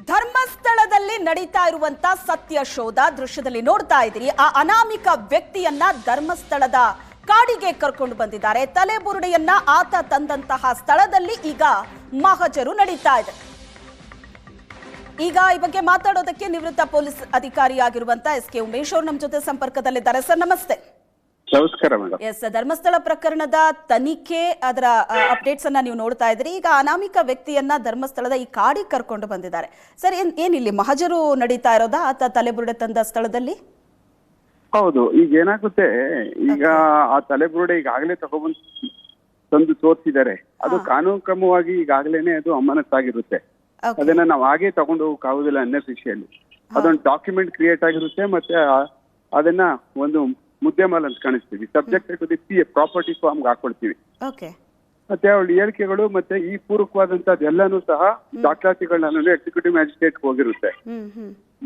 ಧರ್ಮಸ್ಥಳದಲ್ಲಿ ನಡೀತಾ ಇರುವಂತ ಸತ್ಯ ಶೋಧ ದೃಶ್ಯದಲ್ಲಿ ನೋಡ್ತಾ ಇದ್ದೀರಿ. ಆ ಅನಾಮಿಕ ವ್ಯಕ್ತಿಯನ್ನ ಧರ್ಮಸ್ಥಳದ ಕಾಡಿಗೆ ಕರ್ಕೊಂಡು ಬಂದಿದ್ದಾರೆ. ತಲೆಬುರುಡೆಯನ್ನ ಆತ ತಂದಂತಹ ಸ್ಥಳದಲ್ಲಿ ಈಗ ಮಹಜರು ನಡೀತಾ ಇದೆ. ಈಗ ಈ ಬಗ್ಗೆ ಮಾತಾಡೋದಕ್ಕೆ ನಿವೃತ್ತ ಪೊಲೀಸ್ ಅಧಿಕಾರಿಯಾಗಿರುವಂತ ಎಸ್.ಕೆ. ಉಮೇಶ್ ಅವರು ನಮ್ಮ ಜೊತೆ ಸಂಪರ್ಕದಲ್ಲಿದ್ದಾರೆ. ಸರ್ ನಮಸ್ತೆ. ನಮಸ್ಕಾರ ಮೇಡಮ್. ಎಸ್, ಧರ್ಮಸ್ಥಳ ಪ್ರಕರಣದ ತನಿಖೆ ಅದರ ಅಪ್ಡೇಟ್ಸ್ ಅನ್ನ ನೀವು ನೋಡ್ತಾ ಇದ್ರಿ. ಈಗ ಅನಾಮಿಕ ವ್ಯಕ್ತಿಯನ್ನ ಧರ್ಮಸ್ಥಳದ ಈ ಕಾಡಿಗೆ ಕರ್ಕೊಂಡು ಬಂದಿದ್ದಾರೆ. ಸರ್, ಏನಿಲ್ಲಿ ಮಹಜರು ನಡೀತಾ ಇರೋದಾ ಆತ ತಲೆಬುರುಡೆ ತಂದ ಸ್ಥಳದಲ್ಲಿ? ಹೌದು. ಈಗ ಏನಾಗುತ್ತೆ, ಈಗ ಆ ತಲೆಬುರುಡೆ ಈಗಾಗಲೇ ತಂದು ತೋರಿಸಿದ್ದಾರೆ. ಅದು ಕಾನೂನು ಕ್ರಮವಾಗಿ ಈಗಾಗಲೇನೆ ಅದು ಅಮಾನತ್ತಾಗಿರುತ್ತೆ. ಅದನ್ನ ನಾವು ಹಾಗೆ ತಗೊಂಡು ಹೋಗಕ್ಕಾಗುದಿಲ್ಲ. ಅನ್ಅಫಿಷಿಯಲಿ ಅದೊಂದು ಡಾಕ್ಯುಮೆಂಟ್ ಕ್ರಿಯೇಟ್ ಆಗಿರುತ್ತೆ. ಮತ್ತೆ ಅದನ್ನ ಒಂದು ಮುದ್ದೆ ಮಾಲ್ ಅಂತ ಕಾಣಿಸ್ತೀವಿ. ಸಬ್ಜೆಕ್ಟ್ ಟು ದಿ ಪ್ರಾಪರ್ಟಿ ಫಾರ್ಮ್ಗೆ ಹಾಕೊಳ್ತೀವಿ. ಮತ್ತೆ ಅವಳ ಹೇಳಿಕೆಗಳು ಮತ್ತೆ ಈ ಪೂರಕವಾದಂತದ್ದು ಎಲ್ಲಾನು ಸಹ ದಾಖಲಾತಿಗಳನ್ನ ಎಕ್ಸಿಕ್ಯೂಟಿವ್ ಮ್ಯಾಜಿಸ್ಟ್ರೇಟ್ ಹೋಗಿರುತ್ತೆ.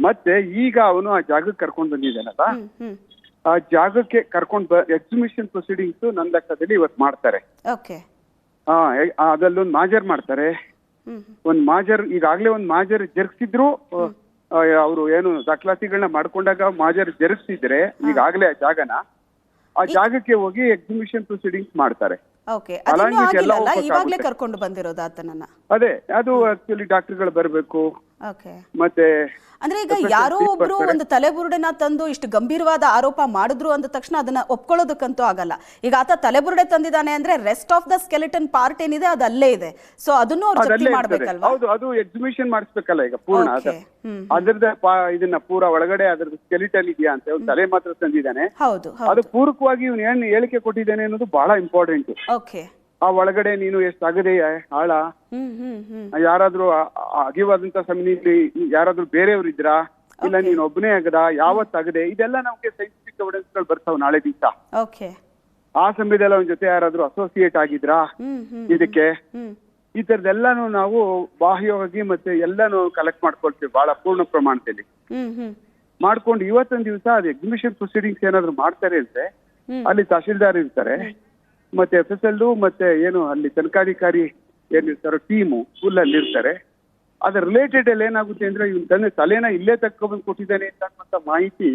ಮತ್ತೆ ಈಗ ಅವನು ಆ ಜಾಗಕ್ಕೆ ಕರ್ಕೊಂಡು ಬಂದಿದ್ದಾನಲ್ಲ, ಆ ಜಾಗಕ್ಕೆ ಕರ್ಕೊಂಡು ಎಕ್ಸಿಬಿಷನ್ ಪ್ರೊಸೀಡಿಂಗ್ಸ್ ನನ್ನ ಲೆಕ್ಕದಲ್ಲಿ ಇವತ್ತು ಮಾಡ್ತಾರೆ. ಅದಲ್ಲೊಂದು ಮಾಜರ್ ಮಾಡ್ತಾರೆ. ಒಂದ್ ಮಾಜರ್ ಈಗಾಗ್ಲೇ ಒಂದ್ ಮಾಜರ್ ಜರುಗಿಸಿದ್ರು. ಅವರು ಏನು ದಾಖಲಾತಿಗಳನ್ನ ಮಾಡ್ಕೊಂಡಾಗ ಮಾಜರ್ ಜರುಗಿಸಿದ್ರೆ ಈಗಾಗಲೇ ಆ ಜಾಗಕ್ಕೆ ಹೋಗಿ ಎಕ್ಸಿಬಿಷನ್ ಪ್ರೊಸೀಡಿಂಗ್ಸ್ ಮಾಡ್ತಾರೆ. ಕರ್ಕೊಂಡು ಬಂದಿರೋದು ಆತನನ್ನ. ಅದೇ ಅದು ಆಕ್ಚುಲಿ ಡಾಕ್ಟರ್ಗಳು ಬರಬೇಕು. ಮತ್ತೆ ಅಂದ್ರೆ ಈಗ ಯಾರೋ ಒಬ್ರು ಒಂದು ತಲೆಬುರುಡೆನ ತಂದು ಇಷ್ಟು ಗಂಭೀರವಾದ ಆರೋಪ ಮಾಡಿದ್ರು ಅಂದ ತಕ್ಷಣ ಅದನ್ನ ಒಪ್ಕೊಳ್ಳೋದಕ್ಕಂತೂ ಆಗಲ್ಲ. ಈಗ ಆತ ತಲೆಬುರುಡೆ ತಂದಿದ್ದಾನೆ ಅಂದ್ರೆ rest of the skeleton part ಏನಿದೆ ಅದು ಅಲ್ಲೇ ಇದೆ. ಸೊ ಅದನ್ನು ಅವ್ರು ಜಪ್ತಿ ಮಾಡ್ಬೇಕಲ್ವಾ? ಹೌದು, ಅದು ಎಕ್ಸಿಬಿಷನ್ ಮಾಡಿಸ್ಬೇಕಲ್ಲ ಈಗ ಪೂರ್ಣ. ಅದ್ರದ್ದು ಇದನ್ನ ಪೂರಾ ಒಳಗಡೆ ಅದ್ರದ್ದು ಸ್ಕೆಲಿಟನ್ ಇದೆಯಾ ಅಂತ ಒಂದು ತಲೆ ಮಾತ್ರ ತಂದಿದ್ದಾನೆ. ಅದು ಪೂರಕವಾಗಿ ಇವನು ಏನ್ ಹೇಳಿಕೆ ಕೊಟ್ಟಿದ್ದಾನೆ ಅನ್ನೋದು ಬಹಳ ಇಂಪಾರ್ಟೆಂಟ್. ಆ ಒಳಗಡೆ ನೀನು ಎಷ್ಟು ಆಗದೆ ಆಳ, ಯಾರಾದ್ರೂ ಅಗಿವಾದಂತ ಸಮಯದಲ್ಲಿ ಯಾರಾದ್ರೂ ಬೇರೆಯವ್ರು ಇದ್ರಾ, ಇಲ್ಲ ನೀನ್ ಒಬ್ಬನೇ ಆಗದ, ಯಾವತ್ ಆಗದೆ, ಇದೆಲ್ಲ ನಮ್ಗೆ ಸೈಂಟಿಫಿಕ್ ಎವಿಡೆನ್ಸ್ ಗಳು ಬರ್ತಾವ್ ನಾಳೆ ದಿವಸ. ಆ ಸಮಯದಲ್ಲಿ ಅವನ ಜೊತೆ ಯಾರಾದ್ರೂ ಅಸೋಸಿಯೇಟ್ ಆಗಿದ್ರಾ ಇದಕ್ಕೆ, ಈ ತರದೆಲ್ಲಾನು ನಾವು ಬಾಹ್ಯವಾಗಿ ಮತ್ತೆ ಎಲ್ಲಾನು ಕಲೆಕ್ಟ್ ಮಾಡ್ಕೊಳ್ತೀವಿ ಬಹಳ ಪೂರ್ಣ ಪ್ರಮಾಣದಲ್ಲಿ ಮಾಡ್ಕೊಂಡು. ಇವತ್ತೊಂದ್ ದಿವಸ ಅದು ಎಕ್ಸಿಬಿಷನ್ ಪ್ರೊಸೀಡಿಂಗ್ಸ್ ಏನಾದ್ರು ಮಾಡ್ತಾರೆ ಅಂದ್ರೆ ಅಲ್ಲಿ ತಹಶೀಲ್ದಾರ್ ಇರ್ತಾರೆ, ಮತ್ತೆ FSL ಮತ್ತೆ ಏನು ಅಲ್ಲಿ ತನಿಖಾಧಿಕಾರಿ ಏನಿರ್ತಾರೋ ಟೀಮು ಫುಲ್ ಅಲ್ಲಿ ಇರ್ತಾರೆ. ಅದ್ರ ರಿಲೇಟೆಡ್ ಅಲ್ಲಿ ಏನಾಗುತ್ತೆ ಅಂದ್ರೆ ಇವನ್ ತಲೆನ ಇಲ್ಲೇ ತಕ್ಕೊಂಡ್ಬಂದು ಕೊಟ್ಟಿದ್ದಾನೆ ಅಂತ ಮಾಹಿತಿ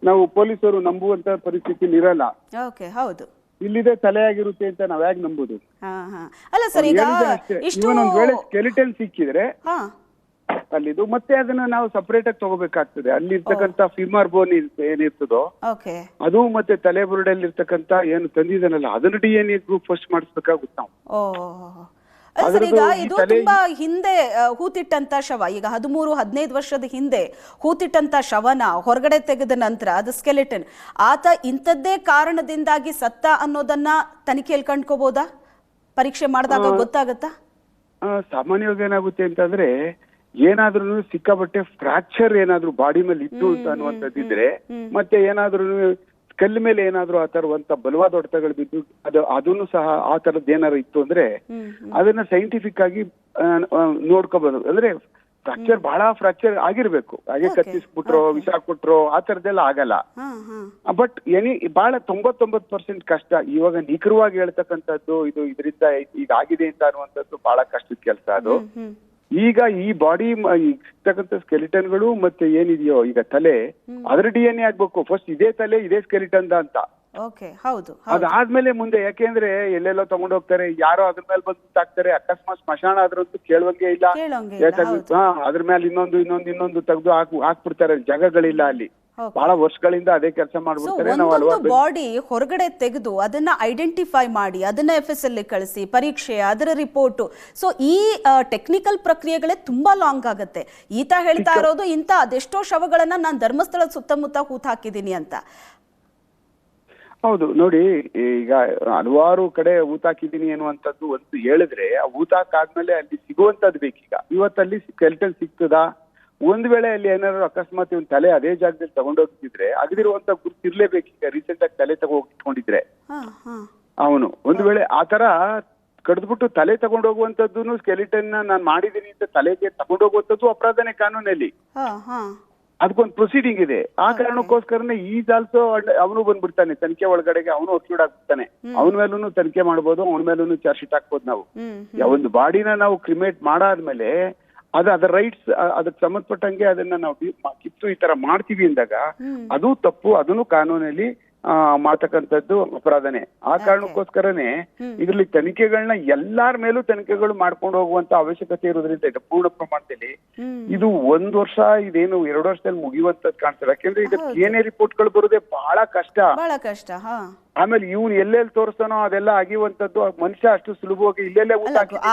ನಾವು ಪೊಲೀಸರು ನಂಬುವಂತ ಪರಿಸ್ಥಿತಿ ಇರಲ್ಲ. ಇಲ್ಲಿದೆ ತಲೆ ಆಗಿರುತ್ತೆ ಅಂತ ನಾವ್ ಹೇಗೆ ನಂಬುದು? ಒಂದ್ ವೇಳೆ ಸ್ಕೆಲಿಟನ್ ಸಿಕ್ಕಿದ್ರೆ ಅಲ್ಲಿದು ಮತ್ತೆ ಅದನ್ನ ನಾವು ಸಪರೇಟ್ ಆಗಿ ತಗೋಬೇಕಾಗ್ತದೆ. ಅಲ್ಲಿ ಇರ್ತಕ್ಕಂತ ಫಿಮರ್ ಬೋನ್ ಏನಿರ್ತದೋ ಅದು ಮತ್ತೆ ತಲೆಬುರುಡೆಯಲ್ಲಿ ಇರ್ತಕ್ಕಂತ ಏನು ತಂದಿದ್ದಾನಲ್ಲ ಅದನ್ನ DNA ಗ್ರೂಪ್ ಫಸ್ಟ್ ಮಾಡಿಸ್ಬೇಕಾಗುತ್ತೆ ನಾವು. ಈಗ ಇದು ತುಂಬಾ ಹಿಂದೆ ಹೂತಿಟ್ಟಂತ ಶವ, ಈಗ 13-15 ವರ್ಷದ ಹಿಂದೆ ಹೂತಿಟ್ಟಂತ ಶವನ ಹೊರಗಡೆ ತೆಗೆದ ನಂತರ ಅದು ಸ್ಕೆಲಿಟನ್, ಆತ ಇಂಥದ್ದೇ ಕಾರಣದಿಂದಾಗಿ ಸತ್ತ ಅನ್ನೋದನ್ನ ತನಿಖೆಯಲ್ಲಿ ಕಂಡ್ಕೋಬಹುದಾ? ಪರೀಕ್ಷೆ ಮಾಡಿದಾಗ ಗೊತ್ತಾಗತ್ತಾ? ಸಾಮಾನ್ಯವಾಗಿ ಏನಾಗುತ್ತೆ ಅಂತಂದ್ರೆ ಏನಾದ್ರೂ ಸಿಕ್ಕಾಪಟ್ಟೆ ಫ್ರಾಕ್ಚರ್ ಏನಾದ್ರು ಬಾಡಿ ಮೇಲೆ ಇತ್ತು ಅಂತ ಅನ್ನುವಂಥದ್ದಿದ್ರೆ, ಮತ್ತೆ ಏನಾದ್ರೂ ಕಲ್ಲು ಮೇಲೆ ಏನಾದ್ರು ಆ ತರವಂತ ಬಲವಾದ ಹೊಡೆತಗಳು ಬಿದ್ದು ಅದನ್ನು ಸಹ ಆ ತರದ್ ಏನಾದ್ರು ಇತ್ತು ಅಂದ್ರೆ ಅದನ್ನ ಸೈಂಟಿಫಿಕ್ ಆಗಿ ನೋಡ್ಕೋಬಹುದು. ಅಂದ್ರೆ ಫ್ರಾಕ್ಚರ್ ಆಗಿರ್ಬೇಕು. ಹಾಗೆ ಕತ್ತಿಸ್ಬಿಟ್ರೋ ವಿಷ ಕೊಟ್ರೋ ಆ ತರದೆಲ್ಲ ಆಗಲ್ಲ. ಬಟ್ ಬಹಳ 99% ಕಷ್ಟ. ಇವಾಗ ನಿಖರವಾಗಿ ಹೇಳ್ತಕ್ಕಂಥದ್ದು ಇದರಿಂದ ಈಗ ಆಗಿದೆ ಅಂತ ಅನ್ನುವಂಥದ್ದು ಬಹಳ ಕಷ್ಟದ ಕೆಲಸ. ಅದು ಈಗ ಈ ಬಾಡಿ ಇರ್ತಕ್ಕಂಥ ಸ್ಕೆಲಿಟನ್ಗಳು ಮತ್ತೆ ಏನಿದೆಯೋ ಈಗ ತಲೆ, ಅದ್ರ DNA ಆಗ್ಬೇಕು ಫಸ್ಟ್. ಇದೇ ತಲೆ ಇದೇ ಸ್ಕೆಲಿಟನ್ ಅಂತ. ಅದಾದ್ಮೇಲೆ ಮುಂದೆ, ಯಾಕೆಂದ್ರೆ ಎಲ್ಲೆಲ್ಲೋ ತಗೊಂಡ್ ಹೋಗ್ತಾರೆ, ಯಾರೋ ಅದ್ರ ಮೇಲೆ ಬಂದು ಹಾಕ್ತಾರೆ. ಅಕಸ್ಮಾತ್ ಸ್ಮಶಾನ ಆದ್ರಂತೂ ಕೇಳುವಂಗೆ ಇಲ್ಲ. ಅದ್ರ ಮೇಲೆ ಇನ್ನೊಂದು ತೆಗೆದು ಹಾಕ್ಬಿಡ್ತಾರೆ. ಜಾಗಗಳಿಲ್ಲ ಅಲ್ಲಿ. ಬಹಳ ವರ್ಷಗಳಿಂದ ಅದೇ ಕೆಲಸ ಮಾಡ್ಬಿಡ್ತಾರೆ. ಬಾಡಿ ಹೊರಗಡೆ ತೆಗೆದು ಅದನ್ನ ಐಡೆಂಟಿಫೈ ಮಾಡಿ ಅದನ್ನ FSL ಕಳಿಸಿ ಪರೀಕ್ಷೆ, ಅದರ ರಿಪೋರ್ಟ್. ಸೊ ಈ ಟೆಕ್ನಿಕಲ್ ಪ್ರಕ್ರಿಯೆಗಳೇ ತುಂಬಾ ಲಾಂಗ್ ಆಗುತ್ತೆ. ಈತ ಹೇಳ್ತಾ ಇರೋದು ಇಂತ ಅದೆಷ್ಟೋ ಶವಗಳನ್ನ ನಾನು ಧರ್ಮಸ್ಥಳದ ಸುತ್ತಮುತ್ತ ಹೂತ್ ಹಾಕಿದೀನಿ ಅಂತ. ಹೌದು ನೋಡಿ, ಈಗ ಹಲವಾರು ಕಡೆ ಊತಾಕಿದೀನಿ ಅನ್ನುವಂಥದ್ದು ಒಂದು ಹೇಳಿದ್ರೆ, ಆ ಊತಾಕಾದ್ಮೇಲೆ ಅಲ್ಲಿ ಸಿಗುವಂತದ್ದು ಬೇಕೀಗ. ಇವತ್ತಲ್ಲಿ ಸ್ಕೆಲಿಟನ್ ಸಿಗ್ತದಾ? ಒಂದ್ ವೇಳೆ ಅಲ್ಲಿ ಏನಾದ್ರು ಅಕಸ್ಮಾತ್ ಇವನ್ ತಲೆ ಅದೇ ಜಾಗದಲ್ಲಿ ತಗೊಂಡೋಗ್ತಿದ್ರೆ ಅಗದಿರುವಂತ ಗುರುತಿರ್ಲೇಬೇಕೀಗ. ರೀಸೆಂಟ್ ಆಗಿ ತಲೆ ತಗೊಂಡಿದ್ರೆ ಅವನು ಒಂದ್ ವೇಳೆ ಆತರ ಕಡ್ದ್ಬಿಟ್ಟು ತಲೆ ತಗೊಂಡೋಗುವಂತದ್ದು ಸ್ಕೆಲಿಟನ್ ನಾನ್ ಮಾಡಿದೀನಿ ಅಂತ ತಲೆಗೆ ತಗೊಂಡೋಗುವಂತದ್ದು ಅಪರಾಧನೇ ಕಾನೂನಲ್ಲಿ. ಅದಕ್ಕೊಂದು ಪ್ರೊಸೀಡಿಂಗ್ ಇದೆ. ಆ ಕಾರಣಕ್ಕೋಸ್ಕರನೇ ಈಸ್ ಆಲ್ಸೋ ಅವನು ಬಂದ್ಬಿಡ್ತಾನೆ ತನಿಖೆ ಒಳಗಡೆಗೆ. ಅವನು ಒಕ್ಲೂಡ್ ಆಗ್ಬಿಡ್ತಾನೆ. ಅವನ ಮೇಲೂ ತನಿಖೆ ಮಾಡ್ಬೋದು, ಅವನ ಮೇಲೂ ಚಾರ್ಜ್ ಶೀಟ್ ಹಾಕ್ಬೋದು. ನಾವು ಒಂದು ಬಾಡಿನ ನಾವು ಕ್ರಿಮೇಟ್ ಮಾಡಾದ್ಮೇಲೆ ಅದರ ರೈಟ್ಸ್ ಅದಕ್ಕೆ ಸಂಬಂಧಪಟ್ಟಂಗೆ ಅದನ್ನ ನಾವು ಕಿತ್ತು ಈ ತರ ಮಾಡ್ತೀವಿ ಅಂದಾಗ ಅದು ತಪ್ಪು, ಅದನ್ನು ಕಾನೂನಲ್ಲಿ ಮಾಡ್ತಕ್ಕಂಥದ್ದು ಅಪರಾಧನೆ. ಆ ಕಾರಣಕ್ಕೋಸ್ಕರನೇ ಇದರಲ್ಲಿ ತನಿಖೆಗಳನ್ನ ಎಲ್ಲಾರ ಮೇಲೂ ತನಿಖೆಗಳು ಮಾಡ್ಕೊಂಡು ಹೋಗುವಂತ ಅವಶ್ಯಕತೆ ಇರೋದ್ರಿಂದ ಇದು ಪೂರ್ಣ ಪ್ರಮಾಣದಲ್ಲಿ ಇದು 1 ವರ್ಷ ಇದೇನು 2 ವರ್ಷದಲ್ಲಿ ಮುಗಿಯುವಂತದ್ದು ಕಾಣ್ತದೆ. ಯಾಕೆಂದ್ರೆ ಇದಕ್ಕೆ ಏನೇ ರಿಪೋರ್ಟ್ಗಳು ಬರೋದೇ ಬಹಳ ಕಷ್ಟ. ಆಮೇಲೆ ಇವ್ನು ಎಲ್ಲೆಲ್ಲಿ ತೋರಿಸ್ತಾನೋ ಅದೆಲ್ಲ ಆಗಿರುವಂತದ್ದು. ಮನುಷ್ಯ ಅಷ್ಟು ಸುಲಭವಾಗಿ ಇಲ್ಲೆಲ್ಲೇ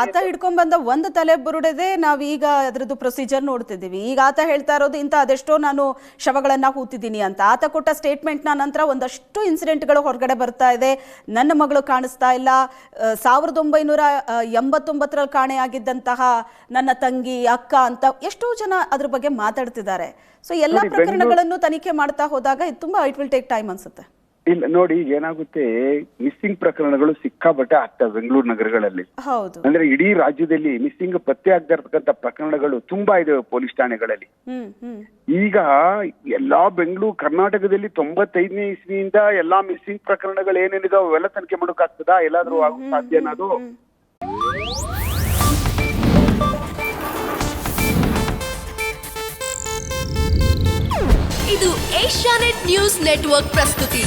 ಆತ ಹಿಡ್ಕೊಂಡ್ ಬಂದ ಒಂದು ತಲೆ ಬುರುಡೆದೆ ನಾವೀಗ ಅದ್ರದ್ದು ಪ್ರೊಸೀಜರ್ ನೋಡ್ತಿದ್ದೀವಿ. ಈಗ ಆತ ಹೇಳ್ತಾ ಇರೋದು ಇಂತ ಅದೆಷ್ಟೋ ನಾನು ಶವಗಳನ್ನ ಹೂತಿದ್ದೀನಿ ಅಂತ. ಆತ ಕೊಟ್ಟ ಸ್ಟೇಟ್ಮೆಂಟ್ ನ ನಂತರ ಒಂದಷ್ಟು ಇನ್ಸಿಡೆಂಟ್ಗಳು ಹೊರಗಡೆ ಬರ್ತಾ ಇದೆ. ನನ್ನ ಮಗಳು ಕಾಣಿಸ್ತಾ ಇಲ್ಲ, 1989ರಲ್ಲಿ ಕಾಣೆಯಾಗಿದ್ದಂತಹ ನನ್ನ ತಂಗಿ ಅಕ್ಕ ಅಂತ ಎಷ್ಟೋ ಜನ ಅದ್ರ ಬಗ್ಗೆ ಮಾತಾಡ್ತಿದ್ದಾರೆ. ಸೊ ಎಲ್ಲಾ ಪ್ರಕರಣಗಳನ್ನು ತನಿಖೆ ಮಾಡ್ತಾ ಹೋದಾಗ ಇದು ತುಂಬಾ ಇಟ್ ವಿಲ್ ಟೇಕ್ ಟೈಮ್ ಅನ್ಸುತ್ತೆ. ಇಲ್ಲ ನೋಡಿ, ಏನಾಗುತ್ತೆ, ಮಿಸ್ಸಿಂಗ್ ಪ್ರಕರಣಗಳು ಸಿಕ್ಕಾಪಟ್ಟೆ ಆಗ್ತವೆ ಬೆಂಗಳೂರು ನಗರಗಳಲ್ಲಿ. ಅಂದ್ರೆ ಇಡೀ ರಾಜ್ಯದಲ್ಲಿ ಮಿಸ್ಸಿಂಗ್ ಪತ್ತೆ ಆಗದೆ ಇರತಕ್ಕಂತ ಪ್ರಕರಣಗಳು ತುಂಬಾ ಇದಾವೆ ಪೊಲೀಸ್ ಠಾಣೆಗಳಲ್ಲಿ. ಈಗ ಎಲ್ಲಾ ಬೆಂಗಳೂರು ಕರ್ನಾಟಕದಲ್ಲಿ 95ನೇ ಇಸ್ವಿಯಿಂದ ಎಲ್ಲಾ ಮಿಸ್ಸಿಂಗ್ ಪ್ರಕರಣಗಳು ಏನೇನಿದಾವೆ ಅವೆಲ್ಲ ತನಿಖೆ ಮಾಡೋಕ್ ಆಗ್ತದಾ? ಎಲ್ಲಾದ್ರೂ ಆಗೋ ಸಾಧ್ಯ ಅನ್ನೋದು. ಇದು ಏಷ್ಯಾನೆಟ್ ನ್ಯೂಸ್ ನೆಟ್ವರ್ಕ್ ಪ್ರಸ್ತುತಿ.